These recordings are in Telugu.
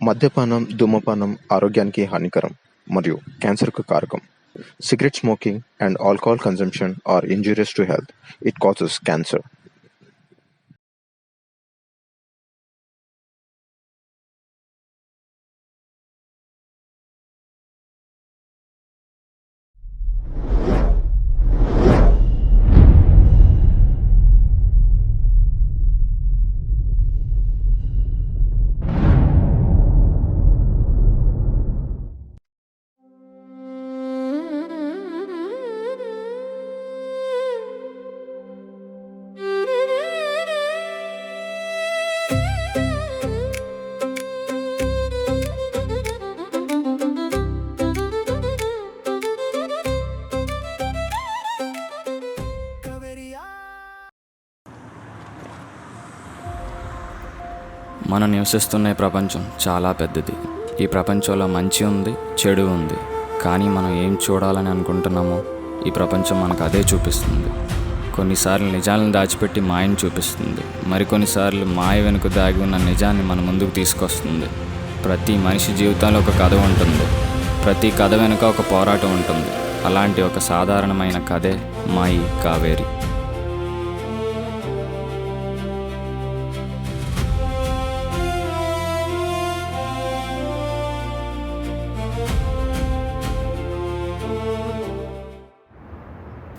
మద్యపానం, ధూమపానం ఆరోగ్యానికి హానికరం మరియు క్యాన్సర్‌కు కారకం. Cigarette smoking and alcohol consumption are injurious to health. It causes cancer. మనం నివసిస్తున్న ఈ ప్రపంచం చాలా పెద్దది. ఈ ప్రపంచంలో మంచి ఉంది, చెడు ఉంది. కానీ మనం ఏం చూడాలని అనుకుంటున్నామో ఈ ప్రపంచం మనకు అదే చూపిస్తుంది. కొన్నిసార్లు నిజాలను దాచిపెట్టి మాయను చూపిస్తుంది. మరికొన్నిసార్లు మాయ వెనుక దాగి ఉన్న నిజాన్ని మన ముందుకు తీసుకొస్తుంది. ప్రతి మనిషి జీవితంలో ఒక కథ ఉంటుంది. ప్రతి కథ వెనుక ఒక పోరాటం ఉంటుంది. అలాంటి ఒక సాధారణమైన కథే మా ఈ కావేరి.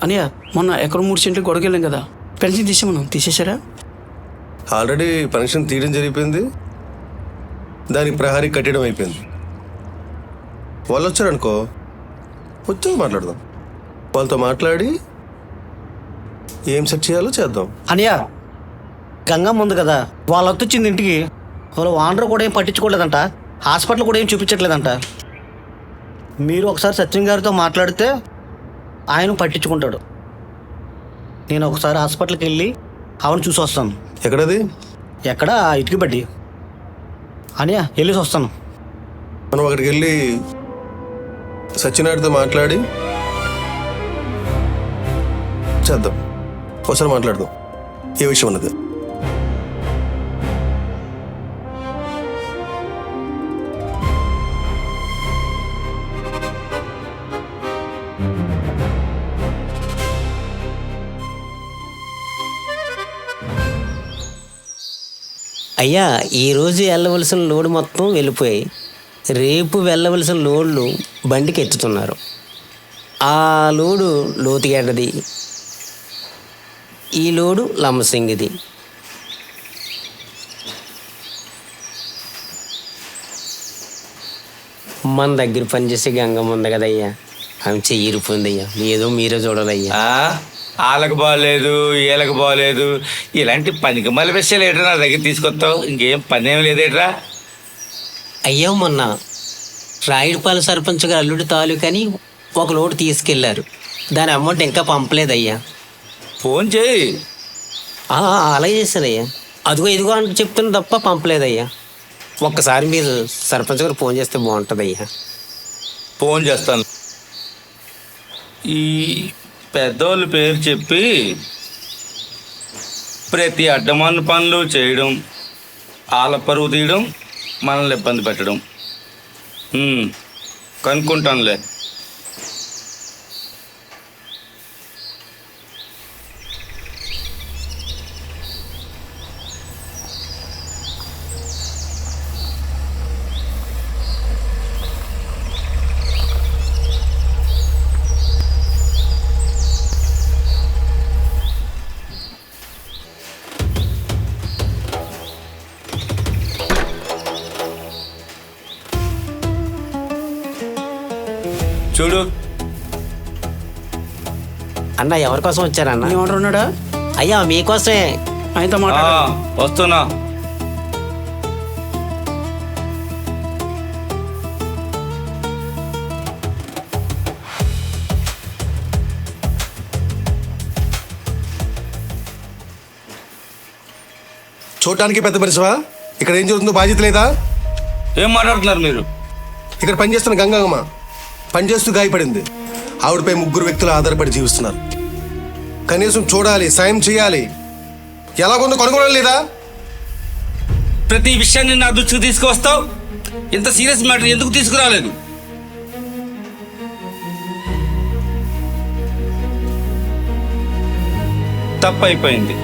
అనియా మొన్న ఎక్కడ 3 సెంట్లు గొడవకెళ్ళాం కదా, పెన్షన్ తీసేశారా? ఆల్రెడీ పెన్షన్ తీయడం జరిగిపోయింది, దానికి ప్రహారీ కట్టడం అయిపోయింది. వాళ్ళు వచ్చారనుకో, వచ్చి మాట్లాడదాం. వాళ్ళతో మాట్లాడి ఏం సెట్ చేయాలో చేద్దాం. అనియా గంగమ్మ ఉంది కదా, వాళ్ళొత్త వచ్చింది ఇంటికి. వాళ్ళ వానర్ కూడా ఏం పట్టించుకోలేదంట, హాస్పిటల్ కూడా ఏం చూపించట్లేదంట. మీరు ఒకసారి సత్యం గారితో మాట్లాడితే ఆయన పట్టించుకుంటాడు. నేను ఒకసారి హాస్పిటల్కి వెళ్ళి ఆవిడ చూసి వస్తాను. ఎక్కడది? ఎక్కడ? ఇటుకి బడ్డి. అనియా వెళ్ళేసి వస్తాను. మనం అక్కడికి వెళ్ళి సత్యనారాయణతో మాట్లాడి చేద్దాం. ఒకసారి మాట్లాడదాం ఏ విషయం ఉన్నది. అయ్యా, ఈరోజు వెళ్ళవలసిన లోడు మొత్తం వెళ్ళిపోయాయి. రేపు వెళ్ళవలసిన లోడ్లు బండికి ఎత్తుతున్నారు. ఆ లోడు లోతుగడ్డది, ఈ లోడు లంబసింగిది. మన దగ్గర పనిచేసే గంగమ్మ ఉంది కదయ్యా, ఆమె చెయ్యిరిపోయిందయ్యా. ఏదో మీరే చూడాలయ్యా. వాళ్ళకి బాగోలేదు, వీళ్ళకి బాగోలేదు, ఇలాంటి పనికి మళ్ళీ విషయాలు ఏట్రా నా దగ్గర తీసుకొస్తావు? ఇంకేం పని ఏమి లేదేట్రా? అయ్యో, మొన్న రాయుడుపాలెం సర్పంచ్ గారు అల్లుడి తాలూకని ఒక లోటు తీసుకెళ్లారు. దాని అమౌంట్ ఇంకా పంపలేదయ్యా. ఫోన్ చేయి. అలాగే చేశానయ్యా. అదిగో ఇదిగో అని చెప్తున్నా తప్ప పంపలేదయ్యా. ఒక్కసారి మీరు సర్పంచ్ గారు ఫోన్ చేస్తే బాగుంటుందయ్యా. ఫోన్ చేస్తాను. ఈ పెద్దోళ్ళ పేరు చెప్పి ప్రతి అడ్డమాన పనులు చేయడం, వాళ్ళ పరువు తీయడం, మనల్ని ఇబ్బంది పెట్టడం. కనుక్కుంటానులే. చూడు అన్న, ఎవరి కోసం వచ్చారన్న? ఏమంటారు ఉన్నాడా? అయ్యా, మీకోసమే. ఆయనతో మాట్లాడాలి. వస్తున్నా. చూడటానికి పెద్ద మనిషివా? ఇక్కడ ఏం జరుగుతుందో బాధ్యత లేదా? ఏం మాట్లాడుతున్నారు మీరు? ఇక్కడ పనిచేస్తున్న గంగమ్మ పనిచేస్తూ గాయపడింది. ఆవిడపై 3 వ్యక్తులు ఆధారపడి జీవిస్తున్నారు. కనీసం చూడాలి, సాయం చేయాలి. ఎలాగొందో కనుగొనడం లేదా? ప్రతి విషయాన్ని నా దృష్టికి తీసుకువస్తావు. ఇంత సీరియస్ మ్యాటర్ ఎందుకు తీసుకురాలేదు? తప్పైపోయింది.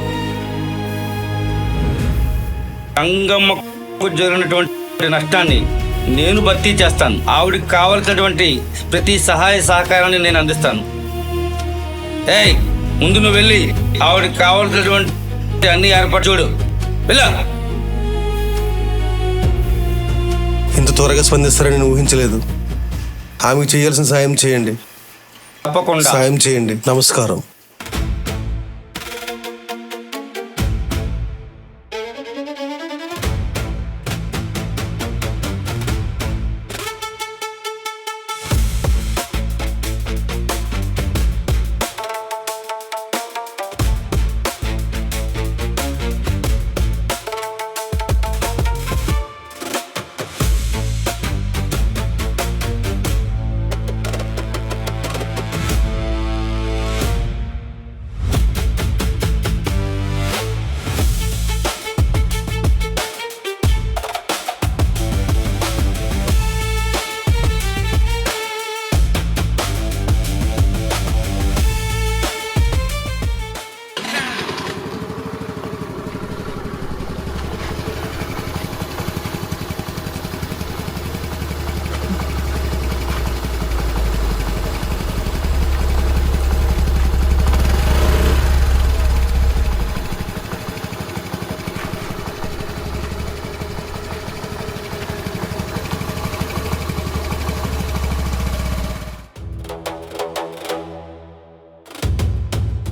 గంగమ్మకు జరిగినటువంటి నష్టాన్ని నేను భర్తీ చేస్తాను. ఆవిడకి కావలసినటువంటి ప్రతి సహాయ సహకారాన్ని నేను అందిస్తాను. ఏయ్, ముందు నువ్వు వెళ్ళి ఆవిడకి కావలసినటువంటి అన్ని ఏర్పాటు చూడు. వెళ్ళా. ఇంత త్వరగా స్పందిస్తారని నేను ఊహించలేదు. ఆమెకు చేయాల్సిన సాయం చేయండి. తప్పకుండా సాయం చేయండి. నమస్కారం.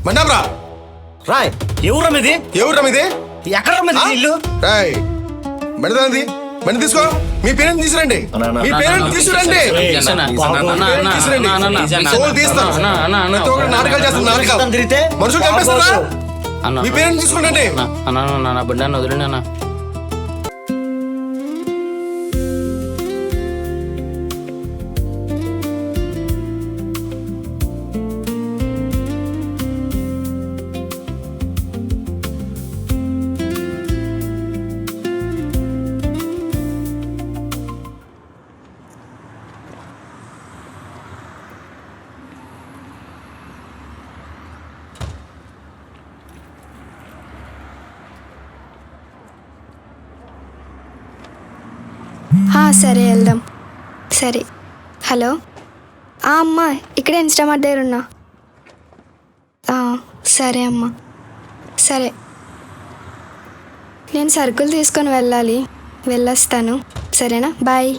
మండాబ్రా రాయ్ ఎవరు మీది? ఎవరు మీది? ఎక్కడ మీది ఇల్లు? రాయ్ బండి బండి తీసుకో. మీ పేరెంట్ తీసురండి. మీ పేరెంట్ తీసురండి. నాటకాలు చేస్తారు. నాటకాలు తిరిగితే మనుషులు చంపేస్తారా? మీ పేరెంట్ తీసుకోండి. నా బిడ్డను వదిలేండి అన్న. సరే వెళ్దాం. సరే. హలో అమ్మ, ఇక్కడే ఇన్స్టామార్ట్ దగ్గర ఉన్నా. సరే అమ్మ. సరే, నేను సరుకులు తీసుకొని వెళ్ళాలి. వెళ్ళొస్తాను. సరేనా? Bye.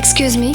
Excuse me.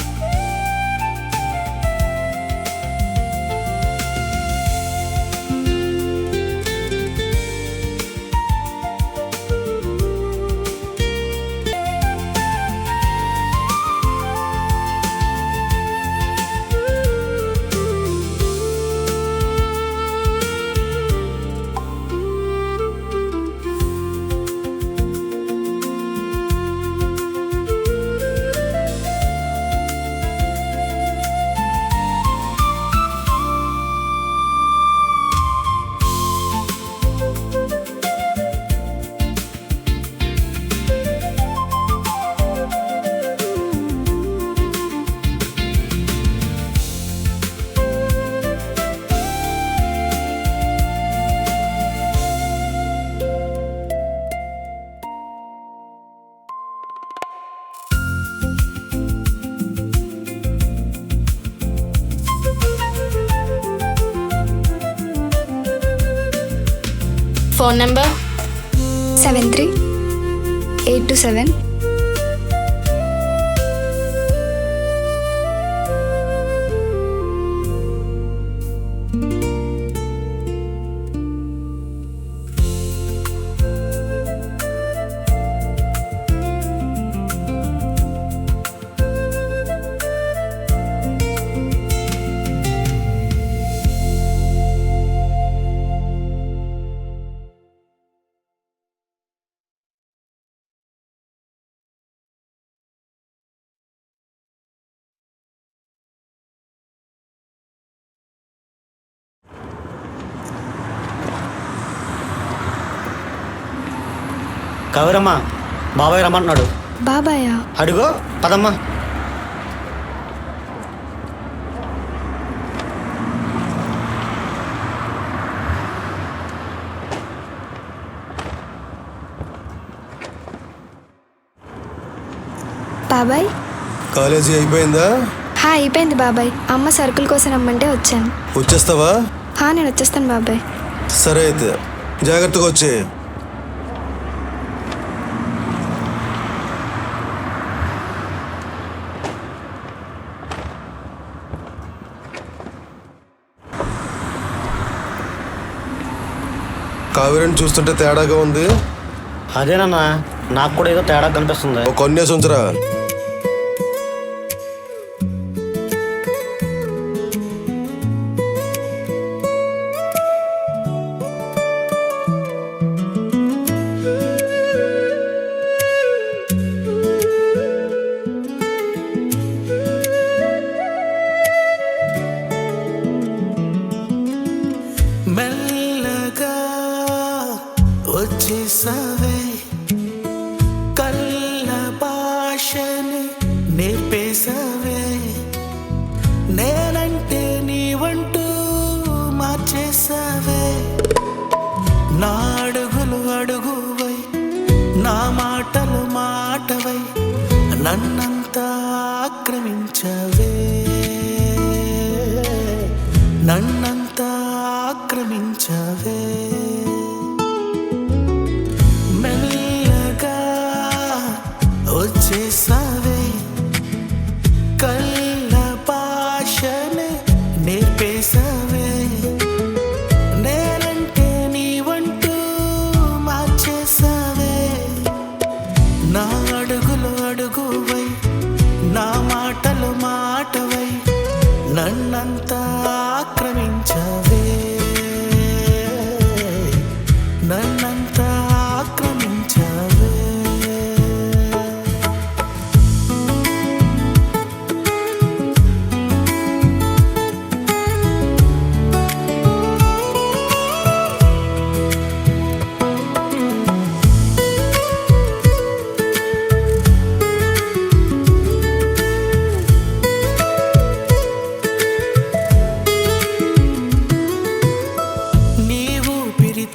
Phone number 73-827 కవిరమ్మ, బాబాయ్ రమ్మంటున్నాడు. బాబాయా? అడుగో, పదమ్మా. బాబాయ్. కాలేజీ అయిపోయిందా? అయిపోయింది బాబాయ్. అమ్మ సరుకుల కోసం రమ్మంటే వచ్చాను. వచ్చేస్తావా? నేను వచ్చేస్తాను బాబాయ్. సరే అయితే జాగ్రత్తగా వచ్చే. కావేరిని చూస్తుంటే తేడాగా ఉంది. అదేనన్నా, నాకు కూడా ఏదో తేడా కనిపిస్తుంది. ఒక కొన్నేసి ఉంచరా. మెల్లగా వచ్చేసావే, కళ్ళ భాషని నేర్పేసావే, నేనంటే నీవంటూ మార్చేసావే, నా అడుగులు అడుగువై, నా మాటలు మాటవై, నన్నంతా ఆక్రమించవే, నన్నంతా ఆక్రమించవే. మెల్లగా వచ్చేసావే, కళ్ళ భాషని నేర్పేసావే, నేనంటే నీవంటూ మార్చేసావే, నా అడుగులు అడుగువై, నా మాటలు మాటవై, నన్నంతా ఆక్రమించవే, నన్నంతా ఆక్రమించవే.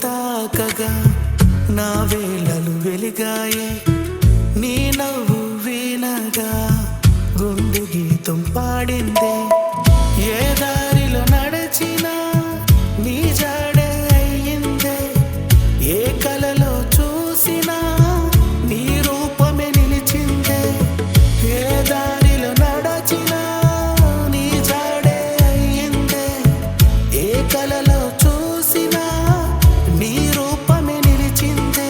తాకగా నా వేళలు వెలిగాయే, నీ నవ్వు వీణగా గుండె గీతం పాడిందే, ఏ దారిలో నడిచినా నీ జాడే అయ్యిందే, ఏ కలలో చూసినా నీ రూపమే నిలిచిందే, ఏ దారిలో నడిచినా నీ జాడే అయ్యిందే, ఏ కలలో చూసినా నీ రూపమే నిలిచిందే,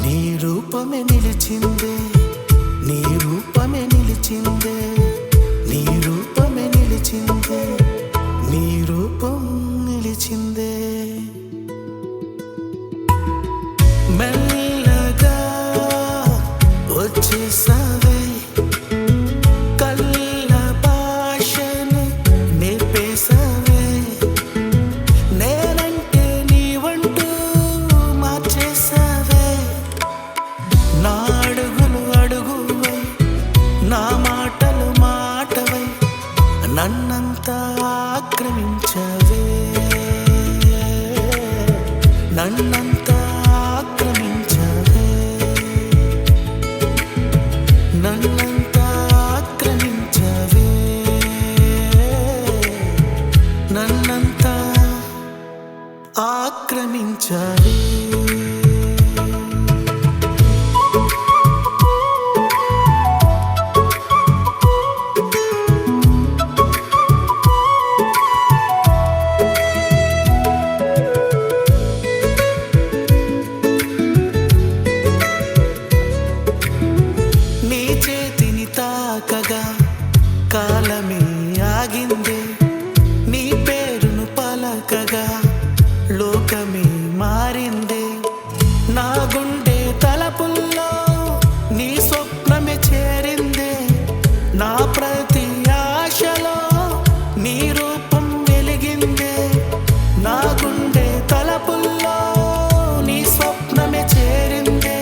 నీ రూపమే నిలిచిందే, నీ రూపమే నిలిచిందే, నీ రూపమే నిలిచిందే, నీ రూపం నిలిచిందే. మెల్లగా వచ్చేసావే, కళ్ళ భాషని నేర్పేసావే, నేనంటే నీవంటూ మార్చేసావే, నా అడుగులు అడుగువై, నా మాటలు మాటవై, నన్నంతా ఆక్రమించవే, నన్నంతా ఆక్రమించవే, నన్నంతా ఆక్రమించవే, నన్నంతా ఆక్రమించవే. నీ చేతిని తాకగా కాలమే ఆగిందే, నీ పేరును పలకగా లోకమే మారిందే, నా గుండె తలపుల్లో నీ స్వప్నమే చేరిందే, నా ప్రతి ఆశలో నీ రూపం వెలిగిందే, నా గుండె తలపుల్లో నీ స్వప్నమే చేరిందే,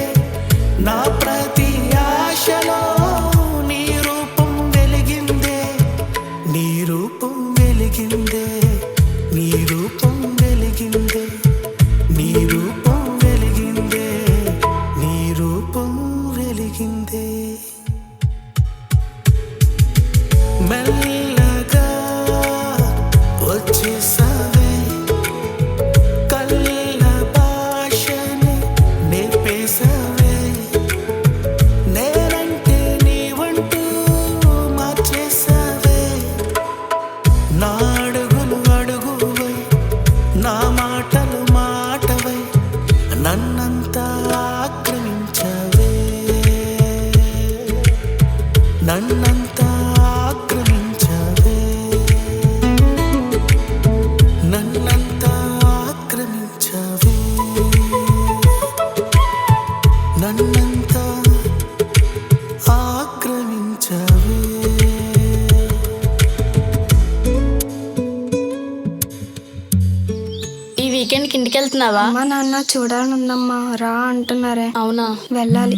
వెళ్తున్నావా? అమ్మా నాన్న చూడాలని ఉందమ్మా, రా అంటున్నారే. అవునా? వెళ్ళాలి.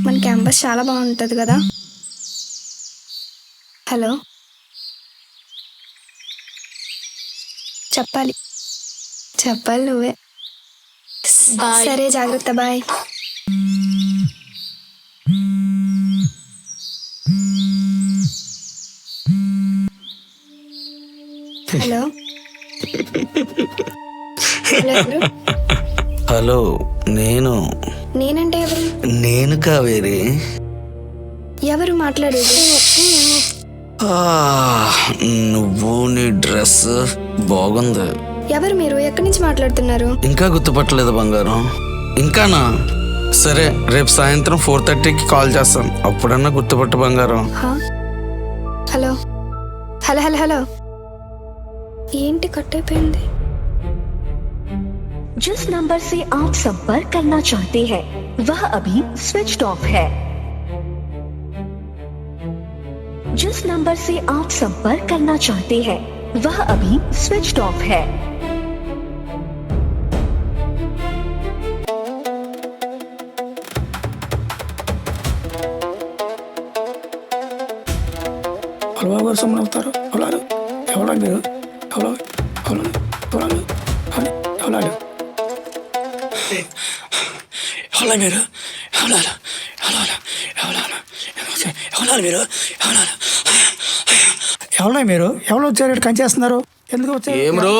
మన క్యాంపస్ చాలా బాగుంటుంది కదా. హలో, చెప్పాలి నువ్వే. బాయ్. సరే, జాగ్రత్త, బాయ్. హలో. హలో, ఎవరు? హలో, నేనంటే ఎవరు? నేను కావేరి. ఎవరు మాట్లాడేది? నువ్వు నీ డ్రెస్ బాగుంది. ఎవరు మీరు? ఎక్కడి నుంచి మాట్లాడుతున్నారు? ఇంకా గుర్తుపట్టలేదు బంగారం? ఇంకానా? సరే, రేపు సాయంత్రం 4:30కి కాల్ చేస్తాను, అప్పుడన్నా గుర్తుపట్టు బంగారం. హలో హలో హలో హలో, ఏంటి కట్ అయిపోయింది? जिस नंबर से आप संपर्क करना चाहते हैं वह अभी स्विच ऑफ है। जिस नंबर से आप संपर्क करना चाहते हैं वह अभी स्विच ऑफ है। మీరు ఎవరు వచ్చారు? కంచేస్తున్నారు ఎందుకు? ఏమ్రో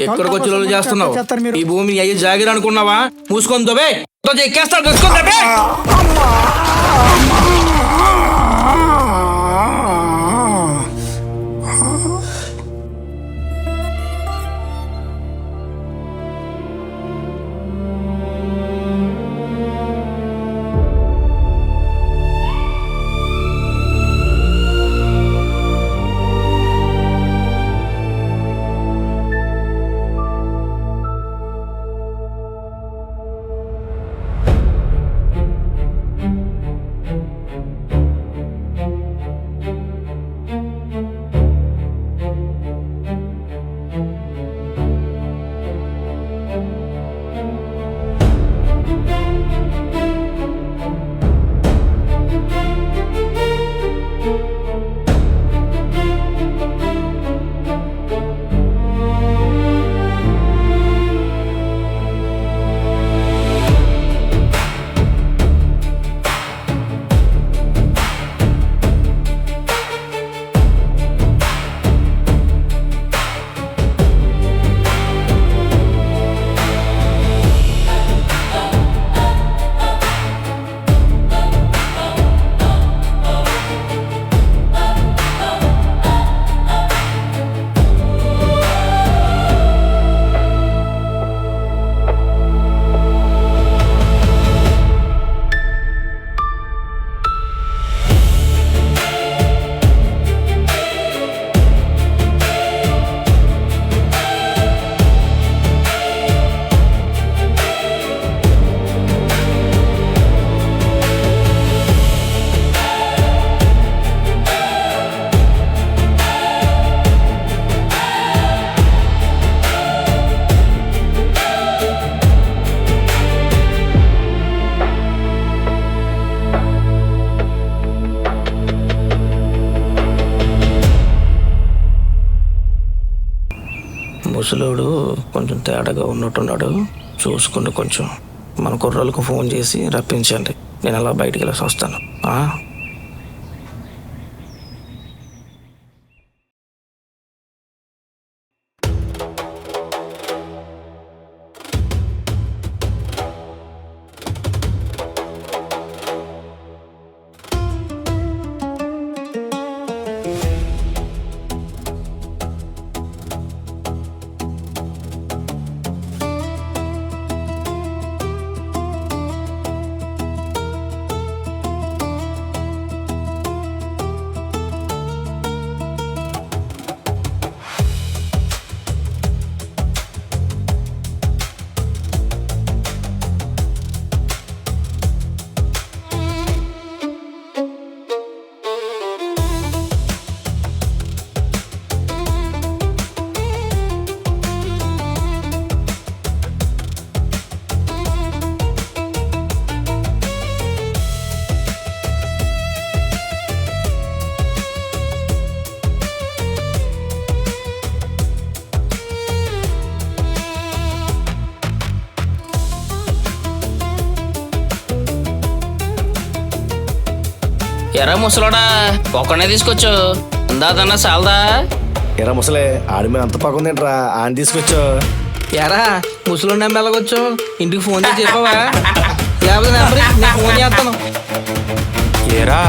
ఎక్కడికి వచ్చి రోజు చేస్తున్నావు? ఈ భూమిని అయ్యి జాగిరి అనుకున్నావా? మూసుకొని దొబే ఎక్కేస్తాడు. ముసలోడు కొంచెం తేడాగా ఉన్నట్టున్నాడు, చూసుకుంటూ కొంచెం మన కుర్రోళ్ళకు ఫోన్ చేసి రప్పించండి, నేను అలా బయటికి వెళ్ళి వస్తాను. ఎరా ముసలోడా ఒక్కనే తీసుకొచ్చు అందాదన్నా చాలదా? ఎరా ముసలే ఆడి మీద అంత పక్కుందేంట్రా ఆయన తీసుకొచ్చు. ఎరా ముసలోడిని ఎలాగొచ్చు? ఇంటికి ఫోన్ చేసి చెప్పావా? లేకపోతే నెంబర్ నేను ఫోన్ చేస్తాను. ఏరా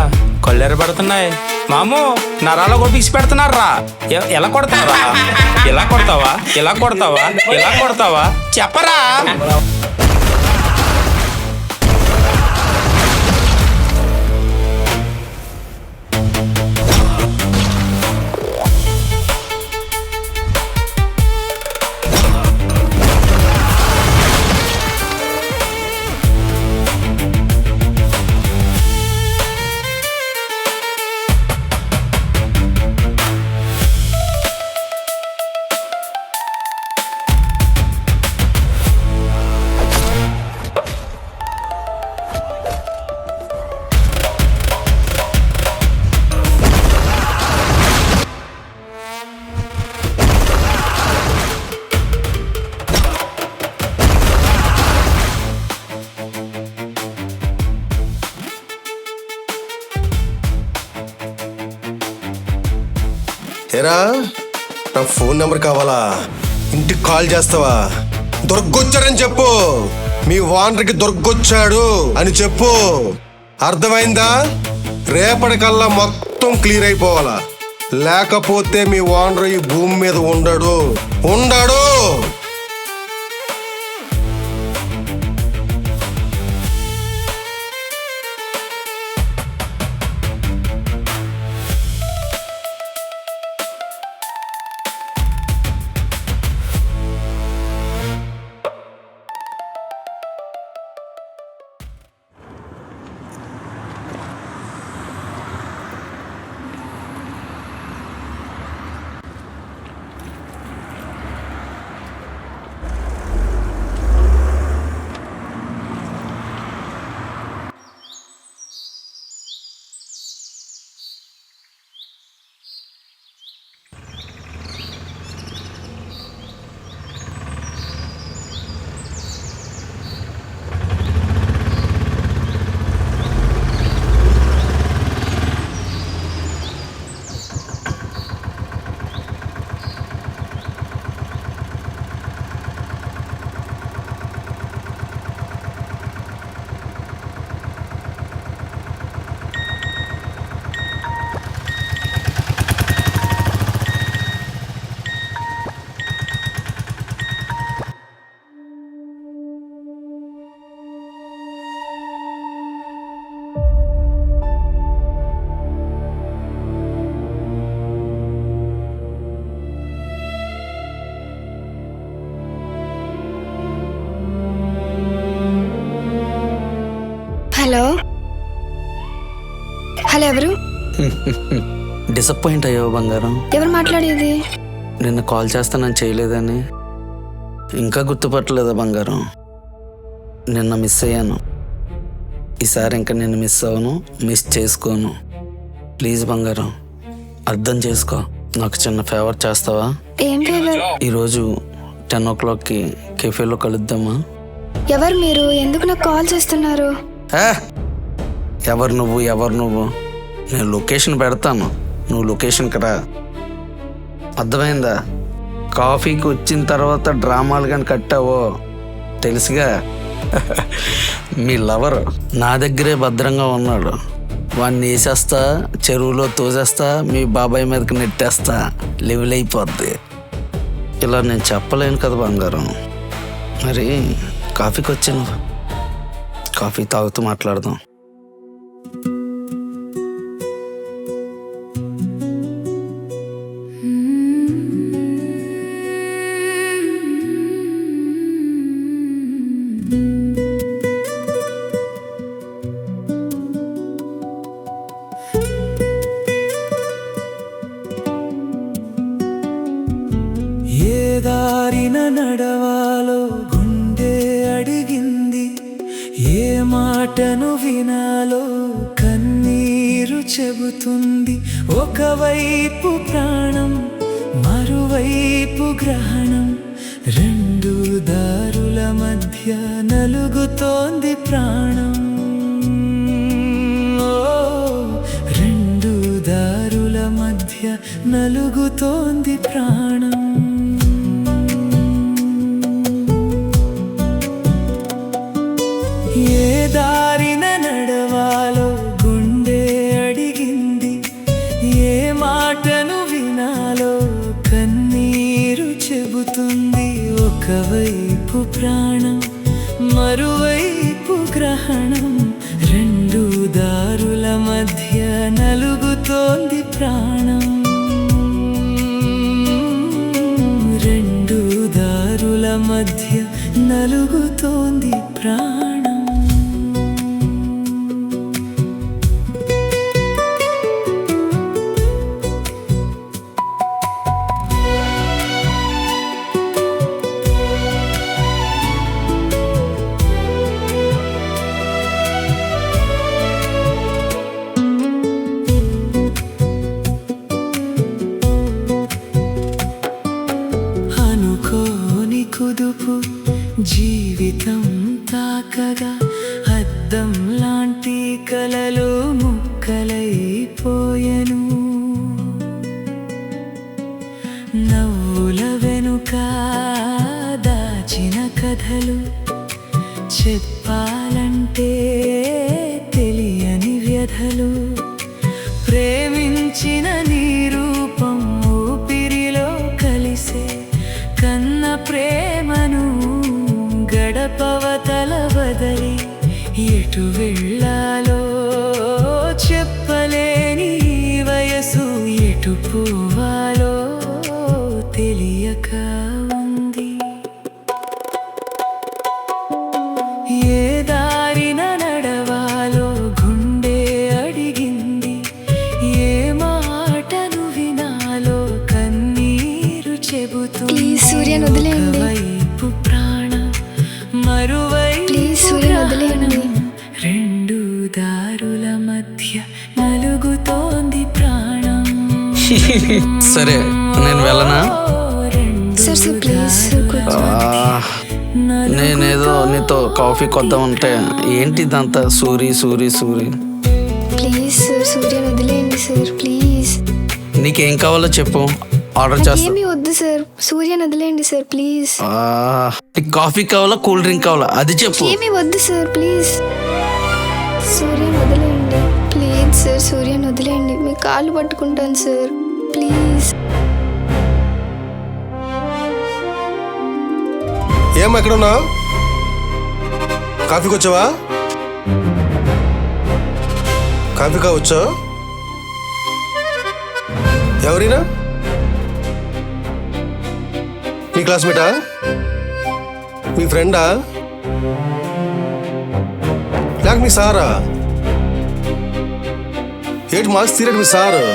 కళ్ళెర పడుతున్నాయి మాము, నరాలో కూడా పిసి పెడుతున్నారా? ఎలా కొడతావా? ఎలా కొడతావా? ఎలా కొడతావా? ఎలా కొడతావా చెప్పరా? ఏరా నా ఫోన్ నెంబర్ కావాలా? ఇంటికి కాల్ చేస్తావా? దొరకొచ్చాడని చెప్పు. మీ ఓనర్కి దొరకొచ్చాడు అని చెప్పు. అర్థమైందా? రేపటికల్లా మొత్తం క్లియర్ అయిపోవాలా, లేకపోతే మీ ఓనర్ ఈ భూమి మీద ఉండడు. హలో హలో, ఎవరు? డిసప్పాయింట్ అయ్యావు బంగారం? ఎవరు మాట్లాడేది? నిన్న కాల్ చేస్తానని చేయలేదని ఇంకా గుర్తుపట్టలేదా బంగారం? నిన్న మిస్ అయ్యాను. ఈసారి ఇంకా నిన్ను మిస్ అవ్వను, మిస్ చేసుకోను. ప్లీజ్ బంగారం అర్థం చేసుకో. నాకు చిన్న ఫేవర్ చేస్తావా? ఏం ఫేవర్? ఈరోజు 10 o'clockకి కెఫేలో కలుద్దామా? ఎవరు మీరు? ఎందుకు నాకు కాల్ చేస్తున్నారు? ఎవరు నువ్వు? నేను లొకేషన్ పెడతాను, నువ్వు లొకేషన్కి రా. అర్థమైందా? కాఫీకి వచ్చిన తర్వాత డ్రామాలు కానీ కట్టావో తెలుసుగా. మీ లవర్ నా దగ్గరే భద్రంగా ఉన్నాడు. వాడిని వేసేస్తా, చెరువులో తోసేస్తా, మీ బాబాయ్ మీదకి నెట్టేస్తా, లెవెల్ అయిపోద్ది. ఇలా నేను చెప్పలేను కదా బంగారం. మరి కాఫీకి వచ్చాను, కాఫీ తాగుతూ మాట్లాడదాం. ఏ దారిన నడవాలో గుండె అడిగింది, ఏ మాటను వినాలో కన్నీరు చెబుతుంది. ఒకవైపు ప్రాణం, మరువైపు గ్రహణం, రెండు దారుల మధ్య నలుగుతోంది ప్రాణం. నలుగుతోంది ప్రాణం. ఏ దారిన నడవాలో గుండె అడిగింది, ఏ మాటను వినాలో కన్నీరు చెబుతుంది. ఒకవైపు ప్రాణం, మరువైపు గ్రహణం, రెండు దారుల మధ్య నలుగుతోంది ప్రాణం. రెండు దారుల మధ్య నలుగుతోంది ప్రాణం. అనుకోని కుదుపు జీవితం తాకగా, అద్దం లాంటి కలలు ముక్కలైపోయెను. నవ్వుల వెనుక దాచిన కథలు చెప్పాలంటే తెలియని వ్యధలు. ప్రేమించిన నీ రూపం ఊపిరిలో కలిసే కన్న ప్రేమను గడపవతల బదలి ఎటు వెళ్ళాలో చెప్పలేని వయసు, ఎటు పోవాలో తెలియక ఉంది. ఏ దారిన నడవాలో గుండె అడిగింది, ఏ మాటను వినాలో కన్నీరు చెబుతుంది. ప్లీజ్ సూర్యను వదిలేయండి. ఒకవైపు ప్రాణం, మరువైపు గ్రహణం, రెండు దారుల మధ్య నలుగుతోంది ప్రాణం. సరే నేను వెళ్ళనా? సార్ సార్ ప్లీజ్ నేనేదో నీతో కాఫీ కొద్దామంటే ఏంటి ఇదంతా సూరి సూరి సూరి. ప్లీజ్ సార్ సూర్యను వదిలేయండి సార్ ప్లీజ్. నీకేం కావాలో చెప్పు, ఆర్డర్ చేస్తా. ఏమీ వద్దు సార్, సూర్యను వదిలేయండి సార్ ప్లీజ్. నీకు కాఫీ కావాలా కూల్ డ్రింక్ కావాలా అది చెప్పు. ఏమీ వద్దు సార్ ప్లీజ్. సూర్యను వదిలేయండి ప్లీజ్ సార్, సూర్యను వదిలేయండి, మీ కాళ్ళు పట్టుకుంటాను సార్ ప్లీజ్. ఏం ఎక్కడ ఉన్నావు? కాఫీకి వచ్చావా? కాఫీ కావచ్చా? ఎవరైనా మీ క్లాస్మేటా, మీ ఫ్రెండా, లేక మీ సారా? ఏంటి మార్క్స్ తీరేడు మీ సారు?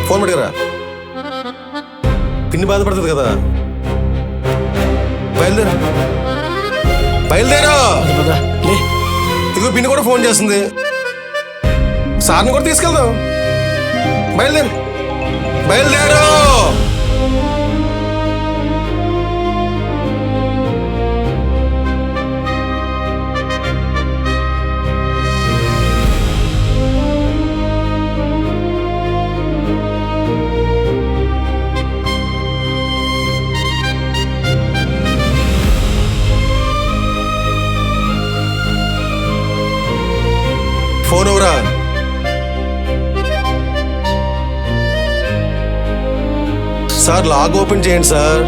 ఫోన్ పట్టుకురా, పిన్ని బాధపడుతుంది కదా. బయలుదేరు బయలుదేరు. ఇదిగో పిన్ని కూడా ఫోన్ చేస్తుంది, సార్ని కూడా తీసుకెళ్దాం. బయలుదేరు బయలుదేరు. ఫోన్ ఎవరా? సార్ లాగ్ ఓపెన్ చేయండి సార్.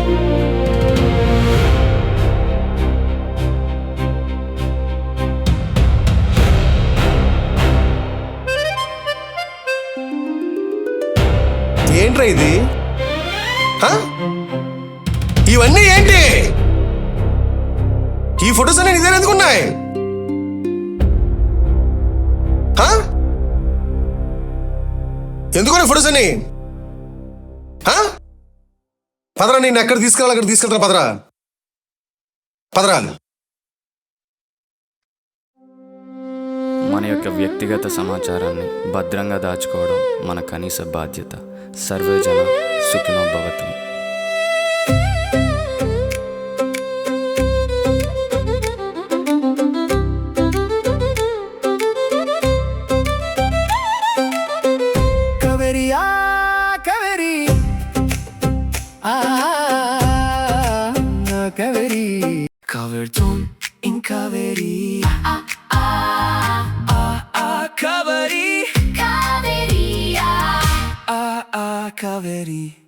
ఏంట్రా ఇది? ఇవన్నీ ఏంటి? ఈ ఫొటోస్ అన్నీ ఇదే ఎందుకున్నాయి? ఎందుకు ఫొటోస్ అని? పదరా, నేను ఎక్కడ తీసుకెళ్ళాలి అక్కడ తీసుకెళ్తాను. పదరా పదరా. మన యొక్క వ్యక్తిగత సమాచారాన్ని భద్రంగా దాచుకోవడం మన కనీస బాధ్యత. సర్వే జన సుఖినో భవతు. Kaveri.